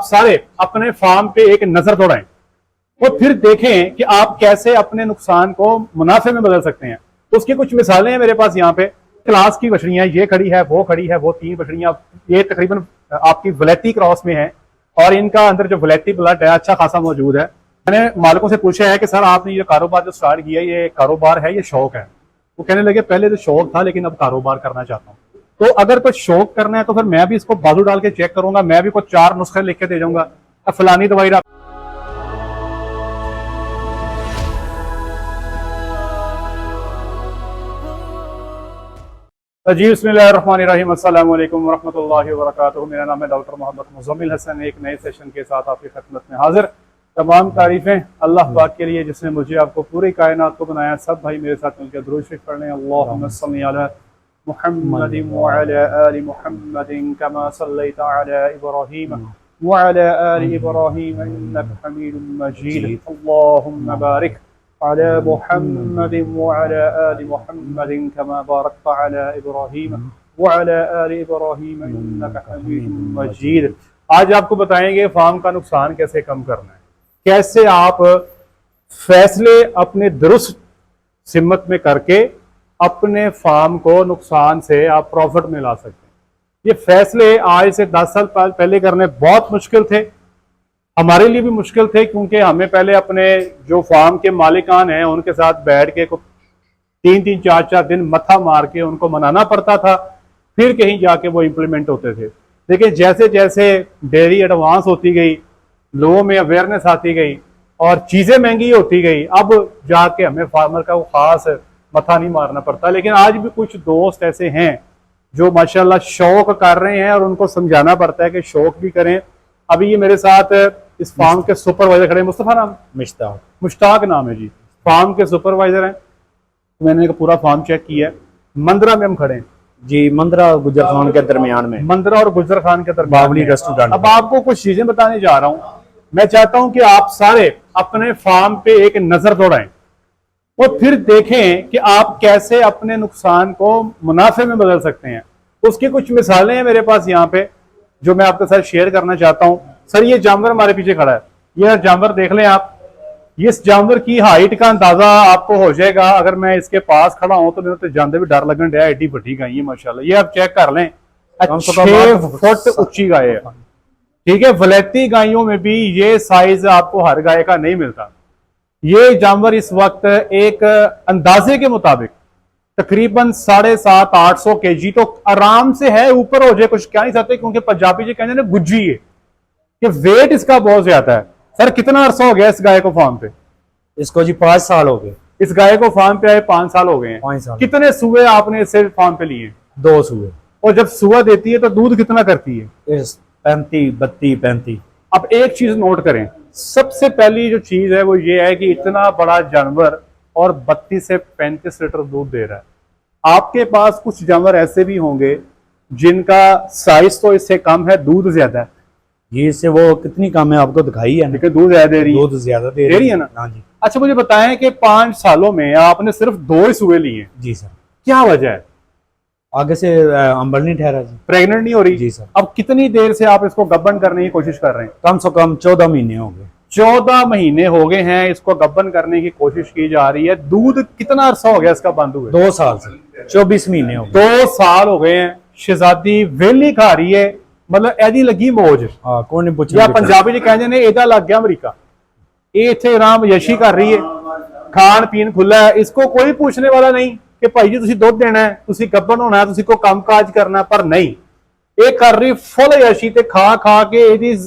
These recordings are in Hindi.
सारे अपने फार्म पे एक नजर दौड़ाएं और फिर देखें कि आप कैसे अपने नुकसान को मुनाफे में बदल सकते हैं। तो उसकी कुछ मिसालें हैं मेरे पास यहाँ पे। क्लास की बछड़ियां ये खड़ी है, वो खड़ी है, वो 3 बछड़ियां, ये तकरीबन आपकी वलैती क्रॉस में है और इनका अंदर जो वलैती ब्लड है अच्छा खासा मौजूद है। मैंने मालिकों से पूछा है कि सर आपने ये कारोबार जो स्टार्ट किया ये कारोबार है ये शौक है? वो कहने लगे पहले तो शौक था लेकिन अब कारोबार करना चाहता हूँ। तो अगर कोई शौक करना है तो फिर मैं भी इसको बाजू डाल के चेक करूंगा, मैं भी कोई 4 नुस्खे लिख के दे जाऊंगा, फलानी दवाई। जी बिस्मिल्लाहिर्रहमानिर्रहीम, अस्सलाम वालेकुम वरहमतुल्लाहि वबरकातुहू। मेरा नाम है डॉक्टर मोहम्मद मुज़म्मिल हसन। एक नए सेशन के साथ आपकी खिदमत में हाजिर। तमाम तारीफें अल्लाह पाक के लिए जिसने मुझे आपको पूरी कायनात को बनाया। सब भाई मेरे साथ मिलकर दुरूद शरीफ पढ़ लें। अल्लाहुम्मा सल्ली अला मुहम्मदिन व अला आलि मुहम्मदिन कमा सल्लैता अला इब्राहीम व अला आलि इब्राहीम इन्नका हमीदुम मजीद। अल्लाहुम्मा बारिक अला मुहम्मदिन व अला आलि मुहम्मदिन कमा बारकता अला इब्राहीम व अला आलि इब्राहीम इन्नका हमीदुम मजीद। आज आपको बताएंगे फार्म का नुकसान कैसे कम करना है, कैसे आप फैसले अपने दुरुस्त सिमत में करके अपने फार्म को नुकसान से आप प्रॉफिट में ला सकते हैं। ये फैसले आज से 10 साल पहले करने बहुत मुश्किल थे, हमारे लिए भी मुश्किल थे, क्योंकि हमें पहले अपने जो फार्म के मालिकान हैं उनके साथ बैठ के 3-3 4-4 दिन मत्था मार के उनको मनाना पड़ता था, फिर कहीं जाके वो इम्प्लीमेंट होते थे। लेकिन जैसे जैसे डेयरी एडवांस होती गई, लोगों में अवेयरनेस आती गई और चीजें महंगी होती गई, अब जाके हमें फार्मर का वो खास मथा नहीं मारना पड़ता। लेकिन आज भी कुछ दोस्त ऐसे हैं जो माशाल्लाह शौक कर रहे हैं और उनको समझाना पड़ता है कि शौक भी करें। अभी ये मेरे साथ इस फार्म के सुपरवाइजर खड़े, मुस्तफा नाम, मुश्ताक नाम है जी, फार्म के सुपरवाइजर हैं। मैंने पूरा फार्म चेक किया है। मंदरा में हम खड़े हैं जी, मंदरा और गुजर खान के दरमियान में, मंदरा और गुजर खान के दरमियान बावली रेस्टोरेंट। अब आपको कुछ चीजें बताने जा रहा हूं। मैं चाहता हूं कि आप सारे अपने फार्म पे एक नजर दौड़ाएं और फिर देखें कि आप कैसे अपने नुकसान को मुनाफे में बदल सकते हैं। उसकी कुछ मिसालें हैं मेरे पास यहाँ पे जो मैं आपके साथ शेयर करना चाहता हूँ। सर ये जानवर हमारे पीछे खड़ा है, ये जानवर देख लें आप। इस जानवर की हाइट का अंदाजा आपको हो जाएगा। अगर मैं इसके पास खड़ा हूं तो मेरे तो जानते भी डर लगन रहा है, एडी बड़ी गाय है माशाल्लाह। ये आप चेक कर लें, 6 फुट ऊंची गाय है, ठीक है। वलैती गायों में भी ये साइज आपको हर गाय का नहीं मिलता। ये जानवर इस वक्त एक अंदाजे के मुताबिक तकरीबन 750-800 kg तो आराम से है, ऊपर हो जाए कुछ क्या नहीं सकते, क्योंकि पंजाबी जी कहते हैं गुज्जी है कि वेट इसका बहुत ज्यादा है। सर कितना अरसा हो गया इस गाय को फार्म पे? इसको जी 5 साल हो गए। इस गाय को फार्म पे आए 5 साल हो गए हैं। 5 साल। कितने सुए आपने इससे फार्म पे लिए? 2 सुए। और जब सुआ देती है तो दूध कितना करती है? 35-32-35। अब एक चीज नोट करें, सबसे पहली जो चीज है वो ये है कि इतना बड़ा जानवर और 32 से 35 लीटर दूध दे रहा है। आपके पास कुछ जानवर ऐसे भी होंगे जिनका साइज तो इससे कम है, दूध ज्यादा है। ये इससे वो कितनी कम है आपको दिखाई है, लेकिन दूध ज्यादा दे रही है। दूध ज्यादा दे रही है ना। हाँ जी। अच्छा मुझे बताएं कि 5 सालों में आपने सिर्फ 2 ही सुए लिए? जी सर। क्या वजह है? आगे से अंबल नहीं ठहरा जी, प्रेग्नेंट नहीं हो रही? जी सर। अब कितनी देर से आप इसको गब्बन करने की कोशिश कर रहे हैं? कम से कम 14 महीने हो गए। 14 महीने हो गए हैं इसको गब्बन करने की कोशिश की जा रही है। दूध कितना अरसा हो गया इसका बंद हुए? 2 साल से 24 महीने हो गए। 2 साल हो गए हैं। शहजादी वेली खा रही है, मतलब एदी लगी मौज। हाँ, कौन नहीं पूछा। या पंजाबी जी कहते ने एदा लग गया अमरीका। ये इत्थे आराम यशी कर रही है, खान पीन खुला है, इसको कोई पूछने वाला नहीं कि भाई जी तुसी दुध देना है, तुसी गब्बन होना है, तुसी को काम काज करना, पर नहीं, ये कर रही फुल यशी ते खा खा के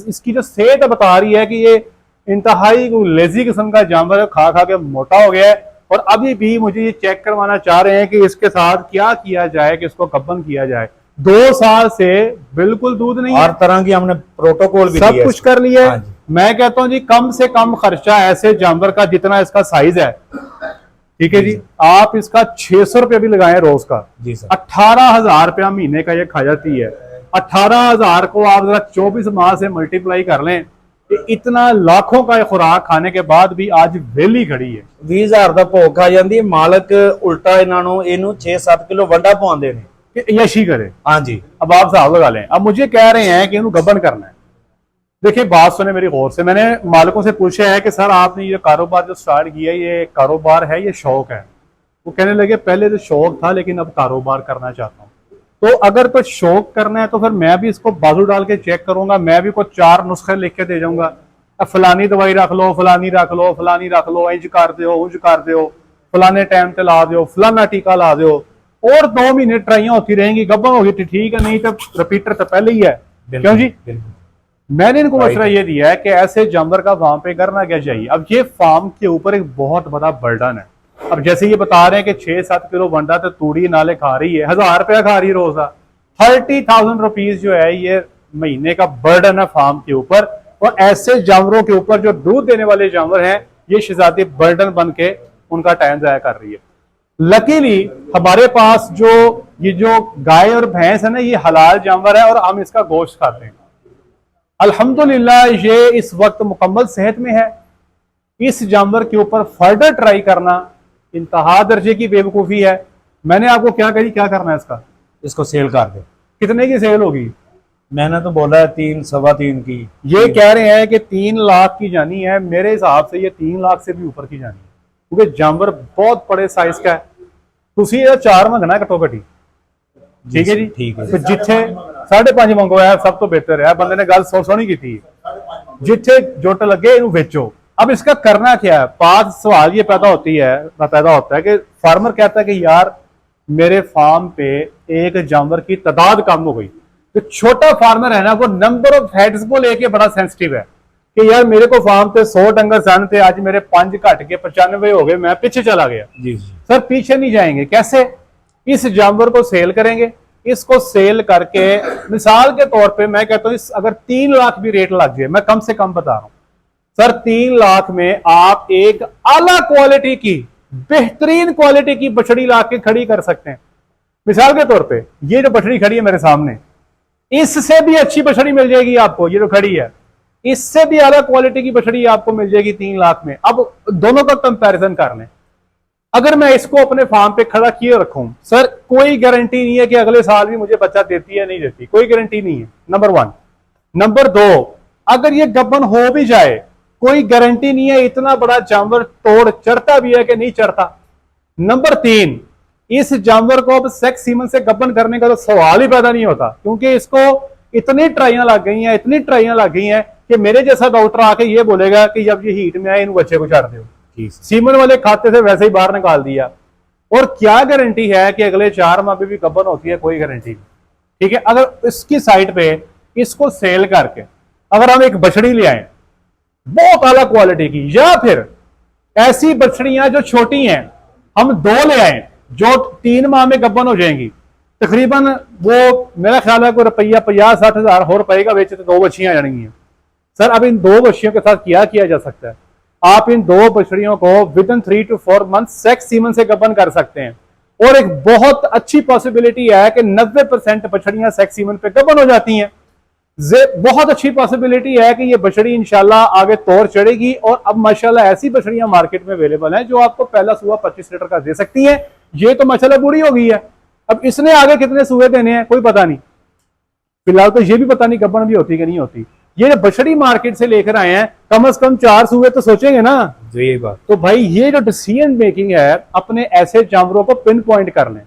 इसकी जो सेहत बता रही है कि ये इंतहाई लेजी किस्म का जानवर है, खा खा के मोटा हो गया है। और अभी भी मुझे ये चेक करवाना चाह रहे हैं कि इसके साथ क्या किया जाए कि इसको गब्बन किया जाए। 2 साल से बिल्कुल दूध नहीं, हर तरह की हमने प्रोटोकॉल भी सब कुछ कर लिया है। हाँ, मैं कहता हूं जी कम से कम खर्चा ऐसे जानवर का जितना इसका साइज है, ठीक है जी, आप इसका 600 रुपया भी लगाएं रोज का। जी सर। 18,000 रुपया महीने का ये खा जाती है। 18,000 को आप जरा 24 माह से मल्टीप्लाई कर लें कि इतना लाखों का खुराक खाने के बाद भी आज वेली खड़ी है। 20,000 का भोग खा जाती है। मालक उल्टा इन्हों 6-7 किलो वंडा पवांदे ने यशी करे। हाँ जी। अब आप साहब लगा लें, अब मुझे कह रहे हैं कि इन्हों गब्बन करना है, देखिए बात सुने मेरी गौर से, मैंने मालिकों से पूछा है कि सर आपने ये कारोबार जो स्टार्ट किया है ये कारोबार है ये शौक है? वो कहने लगे पहले तो शौक था लेकिन अब कारोबार करना चाहता हूँ। तो अगर कोई शौक करना है तो फिर मैं भी इसको बाजू डाल के चेक करूंगा, मैं भी कोई 4 नुस्खे लिख के दे जाऊंगा, फलानी दवाई रख लो, फलानी रख लो, फलानी रख लो, इंज कर दो, उंज कर दो, फलाने टाइम पे ला दो, फलाना टीका ला दो, और 2 महीने ट्राइयां होती रहेंगी, गब्बन होगी ठीक है, नहीं तो रिपीटर तो पहले ही है। क्यों जी? मैंने इनको मशवरा ये दिया है कि ऐसे जानवर का वहां पे करना क्या चाहिए। अब ये फार्म के ऊपर एक बहुत बड़ा बर्डन है। अब जैसे ये बता रहे हैं कि 6-7 किलो वंडा तो तूड़ी नाले खा रही है, 1000 रुपया खा रही है रोजा, 30,000 रुपीज जो है ये महीने का बर्डन है फार्म के ऊपर। और ऐसे जानवरों के ऊपर जो दूध देने वाले जानवर हैं ये शहजादी बर्डन बन के उनका टाइम जाया कर रही है। लकीली हमारे पास जो ये जो गाय और भैंस है ना ये हलाल जानवर है और हम इसका गोश्त खाते हैं। अल्हम्दुलिल्लाह ये इस वक्त मुकम्मल सेहत में है। इस जानवर के ऊपर फर्दर ट्राई करना इंतहा दर्जे की बेवकूफ़ी है। मैंने आपको क्या कही, क्या करना है इसको सेल कर दे। कितने की सेल होगी? मैंने तो बोला है 3, 3.25 की। ये कह रहे हैं कि 3 लाख की जानी है। मेरे हिसाब से ये 3 लाख से भी ऊपर की जानी है क्योंकि जानवर बहुत बड़े साइज का है। तुसी ये 4 मंगना घटो घटी, ठीक है जी? ठीक है। तो जिथे 5.5 मंगवाया सब तो बेहतर है। बंदे ने गल सोनी की थी, जिथे जुट लगे इनू बेचो। अब इसका करना क्या है? 5 सवाल ये पैदा होता है कि फार्मर कहता है कि यार मेरे फार्म पे एक जानवर की तादाद कम हो गई। तो छोटा फार्मर है ना वो नंबर ऑफ हेड्स को लेके बड़ा सेंसिटिव है कि यार मेरे को फार्म पे 100 डंगर सन थे, आज मेरे 5 घट के 95 हो गए, मैं पीछे चला गया। जी सर पीछे नहीं जाएंगे, कैसे? इस जानवर को सेल करेंगे। इसको सेल करके मिसाल के तौर पे मैं कहता हूं अगर 3 लाख भी रेट लग जाए, मैं कम से कम बता रहा हूं सर, 3 लाख में आप एक आला क्वालिटी की बेहतरीन क्वालिटी की बछड़ी ला के खड़ी कर सकते हैं। मिसाल के तौर पे ये जो बछड़ी खड़ी है मेरे सामने, इससे भी अच्छी बछड़ी मिल जाएगी आपको। ये जो खड़ी है इससे भी आला क्वालिटी की बछड़ी आपको मिल जाएगी 3 लाख में। अब दोनों का कंपैरिजन कर लें। अगर मैं इसको अपने फार्म पे खड़ा किए रखूं सर, कोई गारंटी नहीं है कि अगले साल भी मुझे बच्चा देती है नहीं देती, कोई गारंटी नहीं है, नंबर 1। नंबर 2, अगर ये गब्बन हो भी जाए कोई गारंटी नहीं है इतना बड़ा जानवर तोड़ चढ़ता भी है कि नहीं चढ़ता। नंबर 3, इस जानवर को अब सेक्स सीमन से गब्बन करने का तो सवाल ही पैदा नहीं होता क्योंकि इसको इतनी ट्राइयां लग गई हैं, इतनी ट्राइयां लग गई हैं कि मेरे जैसा डॉक्टर आके ये बोलेगा कि जब ये हीट में आए इन बच्चे को छाड़ दो, सीमन वाले खाते से वैसे ही बाहर निकाल दिया। और क्या गारंटी है कि अगले 4 माह में भी गब्बन होती है? कोई गारंटी नहीं। ठीक है, अगर इसकी साइड पे इसको सेल करके अगर हम एक बछड़ी ले आए बहुत आला क्वालिटी की, या फिर ऐसी बछड़ियां जो छोटी हैं हम 2 ले आए जो 3 माह में गब्बन हो जाएंगी, तकरीबन वो मेरा ख्याल है कोई रुपया 50-60 हजार हो रुपए का बेचे तो 2 बछड़ियां आ जाएंगी। सर अब इन 2 बछड़ियों के साथ क्या किया जा सकता है? आप इन 2 बछड़ियों को with in 3 to 4 month sex semen से गब्बन कर सकते हैं। और एक बहुत अच्छी पॉसिबिलिटी है कि 90% बछड़ियां सेक्स सीमन पे गब्बन हो जाती हैं। बहुत अच्छी पॉसिबिलिटी है कि ये बछड़ी इंशाल्लाह आगे तौर चढ़ेगी। और अब माशाल्लाह ऐसी बछड़ियां मार्केट में अवेलेबल हैं जो आपको पहला सूआ 25 लीटर का दे सकती हैं। ये तो माशाल्लाह बूढ़ी हो गई है, अब इसने आगे कितने सूए देने हैं कोई पता नहीं। फिलहाल तो ये भी पता नहीं गब्बन भी होती कि नहीं होती। ये बछड़ी मार्केट से लेकर आए हैं, कम से कम 4 सूए तो सोचेंगे ना। यही बात। तो भाई ये जो डिसीजन मेकिंग है अपने ऐसे जानवरों को पिन पॉइंट कर लें।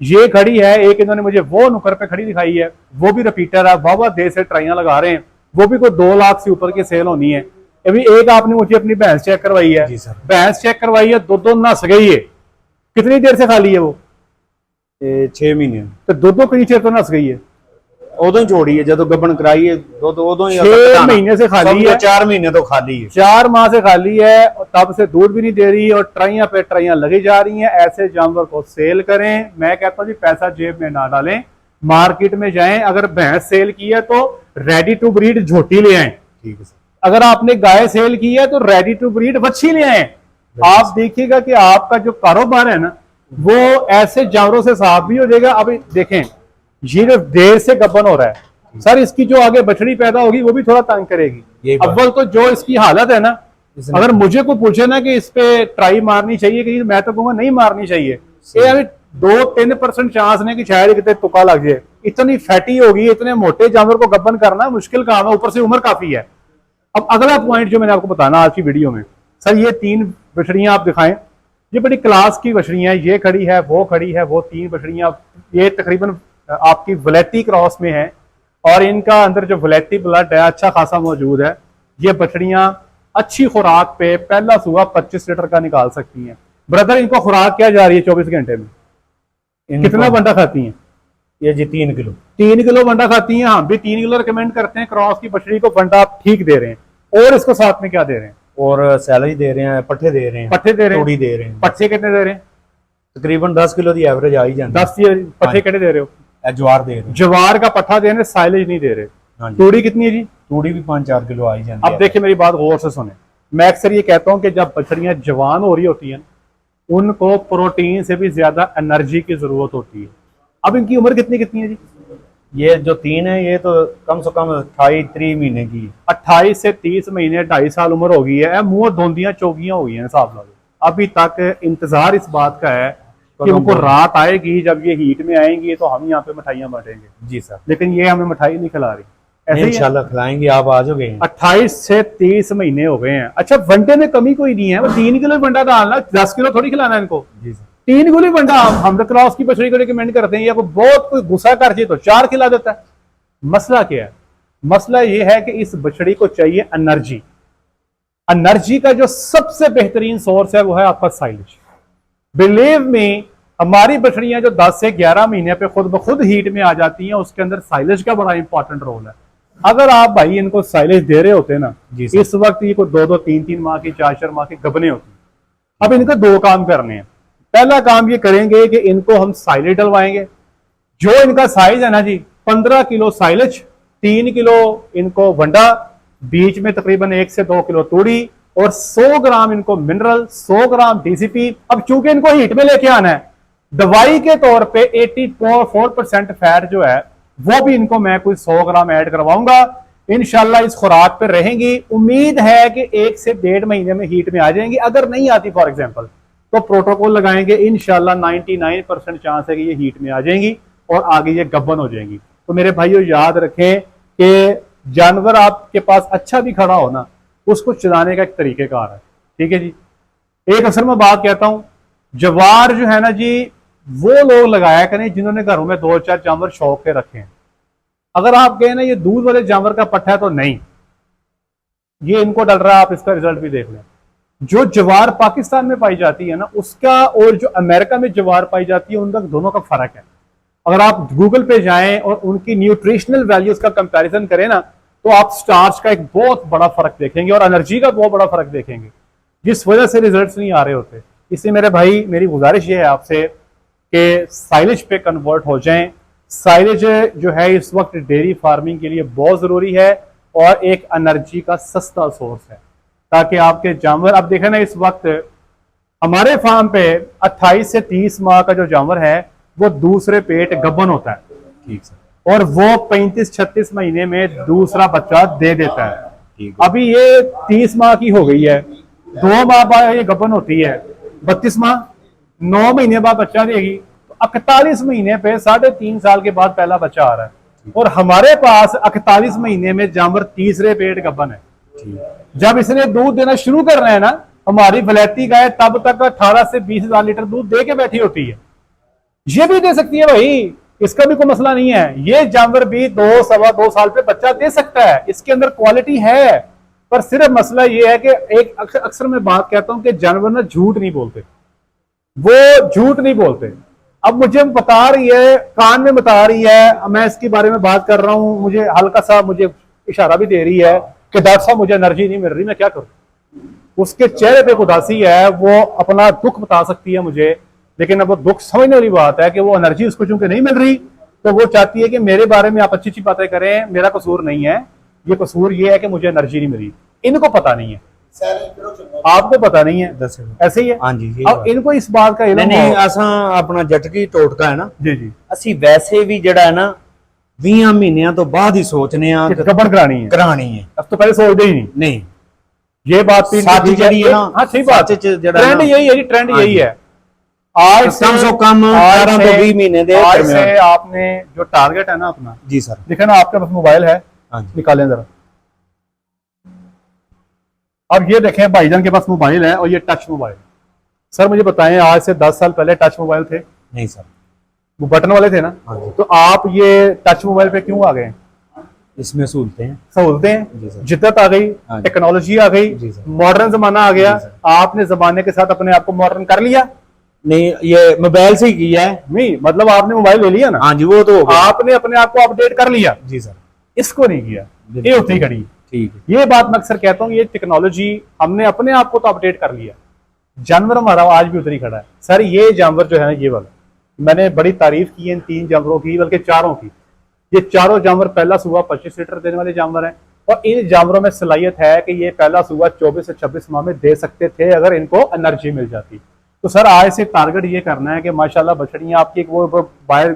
ये खड़ी है, एक इन्होंने मुझे वो नुकर पे खड़ी दिखाई है, वो भी रिपीटर है, वावा देर से ट्राइयां लगा रहे हैं, वो भी कोई 2 लाख से ऊपर की सेल होनी है। अभी एक आपने मुझे अपनी भैंस चेक करवाई है, भैंस चेक करवाई है, 2 नस गई है। कितनी देर से खाली है वो? 6 महीने। तो 2 कहीं चेर तो नस गई है, उदों ही छोड़ी है जो गब्बन कराई है, उदों ही 6 महीने से खाली है। 4 महीने तो खाली है, 4 माह से खाली है और तब से दूध भी नहीं दे रही और ट्राइयां पे ट्राइयां लगी जा रही हैं। ऐसे जानवर को सेल करें। मैं कहता हूं जी पैसा जेब में ना डालें, मार्केट में जाएं। अगर भैंस सेल की है तो रेडी टू ब्रीड झोटी ले आए। ठीक है। अगर आपने गाय सेल की है तो रेडी टू ब्रीड बच्ची ले आए। आप देखिएगा कि आपका जो कारोबार है ना वो ऐसे जानवरों से साफ भी हो जाएगा। अब देखें ये जो देर से गब्बन हो रहा है सर, इसकी जो आगे बछड़ी पैदा होगी वो भी थोड़ा तंग करेगी। अव्वल तो जो इसकी हालत है ना, अगर मुझे को पूछे ना कि इस पे ट्राई मारनी चाहिए कि मैं तो कहूंगा नहीं मारनी चाहिए। ये अभी 2-3% चांस ने कि शायद कितने तुक्का लग जाए। इतनी फैटी होगी, इतने मोटे जानवर को गब्बन करना मुश्किल काम है, ऊपर से उम्र काफी है। अब अगला पॉइंट जो मैंने आपको बताना आज की वीडियो में, सर ये 3 बछड़ियां आप दिखाएं, ये बड़ी क्लास की बछड़ियां, ये खड़ी है, वो खड़ी है, वो 3 बछड़ियां, ये तकरीबन आपकी वलेती क्रॉस में है और इनका अंदर जो वलेती ब्लड है अच्छा खासा मौजूद है। ये बछड़ियां अच्छी खुराक पे पहला सुबह 25 लीटर का निकाल सकती हैं। ब्रदर, इनको खुराक क्या जा रही है 24 घंटे में? कितना बंडा खाती हैं? ये जी 3 किलो 3 किलो बंडा खाती हैं। हम भी 3 किलो रिकमेंड करते हैं। क्रॉस की बछड़ी को बंडा आप ठीक दे रहे हैं और इसको साथ में क्या दे रहे हैं? और सैलरी दे रहे हैं, पट्ठे दे रहे हैं, पट्ठे दे रहे हैं, तोड़ी दे रहे हैं। पट्ठे कितने दे रहे हैं? तकरीबन 10 किलो की एवरेज आ ही जाती है। 10 पट्ठे कितने दे रहे हो? ज्वार दे रहे हैं, जवार का पट्ठा दे रहे हैं, साइलेज नहीं दे रहे। हाँ जी। तूड़ी कितनी है जी? तूड़ी भी 5-4 किलो आ ही जाती है। अब देखिए मेरी बात गौर से सुने, मैं अक्सर ये कहता हूं कि जब बछड़ियां जवान हो रही होती हैं उनको प्रोटीन से भी ज्यादा एनर्जी की जरूरत होती है। अब इनकी उम्र कितनी कितनी है जी? ये जो 3 है ये तो कम से कम 28-30 महीने की है। 28 से 30 महीने, 2.5 साल उम्र हो गई है। मुंह धोंदियां चौकियां हो गई हैं साहब लोग। अभी तक इंतजार इस बात का है कि उनको रात आएगी जब ये हीट में आएंगी तो हम यहाँ पे मिठाइयां बांटेंगे। जी सर, लेकिन ये हमें मिठाई नहीं खिला रही। ऐसे ही इंशाल्लाह खिलाएंगे, आप आ जाओगे। 28 से 30 महीने हो गए हैं। अच्छा, वनडे में कमी कोई नहीं है, वो 3 किलो वंडा डालना, 10 किलो थोड़ी खिलाना है इनको। जी सर, 3 किलो वंडा हम तो क्रॉस की बछड़ी को रिकमेंड करते हैं, या कोई बहुत कोई गुस्सा कर जाए तो 4 खिला देता है। मसला क्या है? मसला ये है कि इस बछड़ी को चाहिए एनर्जी। एनर्जी का जो सबसे बेहतरीन सोर्स है वो है आपका साइलेज। बिलीव में हमारी बछड़ियां जो 10 से 11 महीने पे खुद ब खुद हीट में आ जाती हैं, उसके अंदर साइलेज का बड़ा इंपॉर्टेंट रोल है। अगर आप भाई इनको साइलेज दे रहे होते ना, इस वक्त ये को 2-2, 3-3 माह की, 4-4 माह की गबने होती। अब इनको 2 काम करने हैं। पहला काम ये करेंगे कि इनको हम साइलेज डलवाएंगे। जो इनका साइज है ना जी, 15 किलो साइलेज, 3 किलो इनको वंडा, बीच में तकरीबन 1 से 2 किलो तूड़ी और 100 ग्राम इनको मिनरल, 100 ग्राम डीसीपी। अब चूंकि इनको हीट में लेके आना है, दवाई के तौर पे 84% फैट जो है वो भी इनको मैं कोई 100 ग्राम ऐड करवाऊंगा। इंशाल्लाह इस खुराक पे रहेंगी। उम्मीद है कि 1 से 1.5 महीने में हीट में आ जाएंगी। अगर नहीं आती फॉर एग्जांपल तो प्रोटोकॉल लगाएंगे, इंशाल्लाह 99% चांस है कि ये हीट में आ जाएंगी और आगे ये गब्बन हो जाएंगी। तो मेरे भाइयों याद रखें कि जानवर आपके पास अच्छा भी खड़ा हो ना, उसको चलाने का एक तरीकेकार है। ठीक है जी। एक अक्सर मैं बात कहता हूं, जवार जो है ना जी, वो लोग लगाया करें जिन्होंने घरों में 2-4 जानवर शौक के रखे हैं। अगर आप कहें ना ये दूध वाले जानवर का पट्टा है तो नहीं, ये इनको डल रहा है, आप इसका रिजल्ट भी देख लें। जो जवार पाकिस्तान में पाई जाती है ना, उसका और जो अमेरिका में जवार पाई जाती है, उनका दोनों का फर्क है। अगर आप गूगल पे जाएं और उनकी न्यूट्रिशनल वैल्यूज का कंपैरिजन करें ना, तो आप स्टार्च का एक बहुत बड़ा फर्क देखेंगे और एनर्जी का बहुत बड़ा फर्क देखेंगे, जिस वजह से रिजल्ट्स नहीं आ रहे होते। इसलिए मेरे भाई, मेरी गुजारिश ये है आपसे कि साइलेज पे कन्वर्ट हो जाएं। साइलेज जो है इस वक्त डेयरी फार्मिंग के लिए बहुत जरूरी है और एक एनर्जी का सस्ता सोर्स है, ताकि आपके जानवर, अब देखें ना इस वक्त हमारे फार्म पे 28 से 30 माह का जो जानवर है वो दूसरे पेट गब्बन होता है। ठीक सर। और वो 35-36 महीने में दूसरा बच्चा दे देता है। ठीक। अभी ये 30 माह की हो गई है, 2 माह बाद ये गब्बन होती है, 32 माह, 9 महीने बाद बच्चा देगी, तो 41 महीने पे 3.5 साल के बाद पहला बच्चा आ रहा है। और हमारे पास 41 महीने में जानवर तीसरे पेट गब्बन है। जब इसने दूध देना शुरू करना है ना, हमारी वलैती गाय तब तक 18 से 20 हजार लीटर दूध दे के बैठी होती है। ये भी दे सकती है भाई, इसका भी कोई मसला नहीं है। ये जानवर भी 2-2.25 साल पे बच्चा दे सकता है, इसके अंदर क्वालिटी है। पर सिर्फ मसला ये है कि एक अक्सर मैं बात कहता हूं कि जानवर ना झूठ नहीं बोलते, वो झूठ नहीं बोलते। अब मुझे बता रही है, कान में बता रही है, मैं इसके बारे में बात कर रहा हूं, मुझे हल्का सा मुझे इशारा भी दे रही है कि डॉक्टर साहब मुझे एनर्जी नहीं मिल रही, मैं क्या करूं। उसके चेहरे पे उदासी है, वो अपना दुख बता सकती है मुझे, लेकिन अब वो दुख समझने वाली बात है कि वो एनर्जी उसको चूंकि नहीं मिल रही, तो वो चाहती है कि मेरे बारे में आप अच्छी अच्छी बातें करें, मेरा कसूर नहीं है, ये कसूर ये है कि मुझे एनर्जी नहीं मिली। इनको पता नहीं है, आपको पता नहीं है, ऐसे ही है। हाँ जी। अब इनको इस बात का इल्म नहीं, असा अपना जटकी टोटका है ना जी जी, ਅਸੀਂ वैसे भी जड़ा है ना 20 महीनों तो बाद ही सोचने आ गब्बन करानी है। अब तो पहले सोचते ही नहीं। ये बात सच जड़ी है ना, हाँ सही बात, ट्रेंड यही है जी, ट्रेंड यही है। आज कम से कम 18 तो 20 महीने दे आज दरमियान। से आपने जो टारगेट है ना अपना, जी सर। देखे ना आपके पास मोबाइल है, हाँ जी। निकालें जरा। अब ये देखें भाईजान के पास मोबाइल है और ये टच मोबाइल। सर मुझे बताएं, आज से 10 साल पहले टच मोबाइल थे? नहीं सर। वो बटन वाले थे ना? हाँ जी। तो आप ये टच मोबाइल पे क्यों आ गए? इसमें सहूलतें हैं। सहूलतें, जी सर। जिद्दत आ गई, हाँ जी। टेक्नोलॉजी आ गई, जी सर। मॉडर्न जमाना आ गया, जी सर। आपने जमाने के साथ अपने आप को मॉडर्न कर लिया? नहीं, ये मोबाइल से ही किया है। नहीं, मतलब आपने मोबाइल ले लिया ना, हाँ जी, वो तो हो गया। आपने अपने आप को अपडेट कर लिया। जी सर। इसको नहीं किया, बिल्कुल। ये होती खड़ी। ठीक है। ये बात मैं अक्सर कहता हूँ, ये टेक्नोलॉजी हमने अपने आप को तो अपडेट कर लिया, जानवर हमारा आज भी उधर ही खड़ा है। सर ये जानवर जो है ना, ये वाला, मैंने बड़ी तारीफ की है इन 3 जानवरों की, बल्कि 4 की। ये 4 जानवर पहला सूबा 25 लीटर देने वाले जानवर हैं, और इन जानवरों में सलाहियत है कि ये पहला सूबा 24 से 26 माह में दे सकते थे अगर इनको एनर्जी मिल जाती। तो सर आज से टारगेट ये करना है कि माशाल्लाह बछड़ियां आपकी एक वो बाहर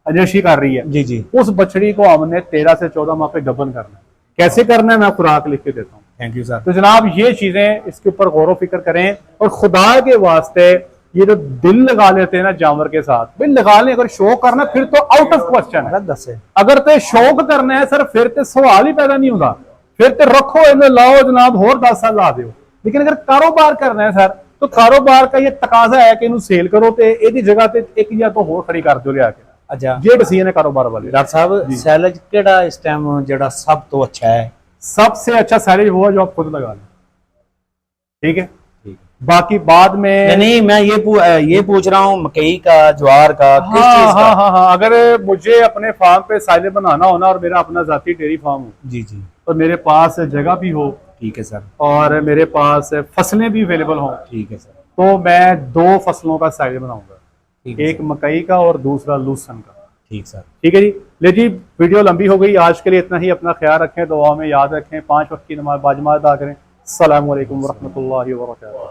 एनर्जी कर रही है, जी जी। उस बछड़ी को हमने 13 से 14 माह पे गबन करना है। कैसे करना है मैं खुराक लिख के देता हूँ। Thank you sir. तो जनाब ये चीजें, इसके ऊपर गौर फिक्र करें, और खुदा के वास्ते ये जो दिल लगा लेते हैं ना जानवर के साथ, भाई लगा लें, अगर शौक करना फिर तो आउट ऑफ क्वेश्चन है। 10 है। अगर ते शौक करना है सर, फिर ते सवाल ही पैदा नहीं होगा, फिर ते रखो इन्हें, लाओ जनाब होर 10 साल ला दो। लेकिन अगर कारोबार करना है सर, तो कारोबार का ये तकाजा है कि इन्हें सेल करो, तो ਇਹਦੀ जगह ते एक या तो होर खड़ी कर दो लिया के। अच्छा ये डिसीजन है कारोबार वाले। डॉक्टर साहब, सैलज केड़ा इस टाइम जेड़ा सब तो अच्छा है? सबसे अच्छा सैलेज वो है जो आप खुद लगा लें, ठीक है? ठीक। बाकी बाद में नहीं, मैं ये पूछ रहा हूँ मकई का, ज्वार का, किस हाँ चीज का? हाँ, अगर मुझे अपने फार्म पे साइले बनाना हो ना, और मेरा अपना जाती डेयरी फार्म हो, जी जी। तो मेरे पास जगह भी हो, ठीक है सर। और मेरे पास फसलें भी अवेलेबल हों, ठीक है सर। तो मैं 2 फसलों का साइले बनाऊंगा, ठीक है एक मकई का और दूसरा लूसन का। ठीक सर। ठीक है जी। ले जी, वीडियो लंबी हो गई, आज के लिए इतना ही। अपना ख्याल रखें, दुआ में याद रखें, 5 वक्त की नमाज बाजमात अदा करें। अस्सलामु अलैकुम वरहमतुल्लाहि वबरकातुहू।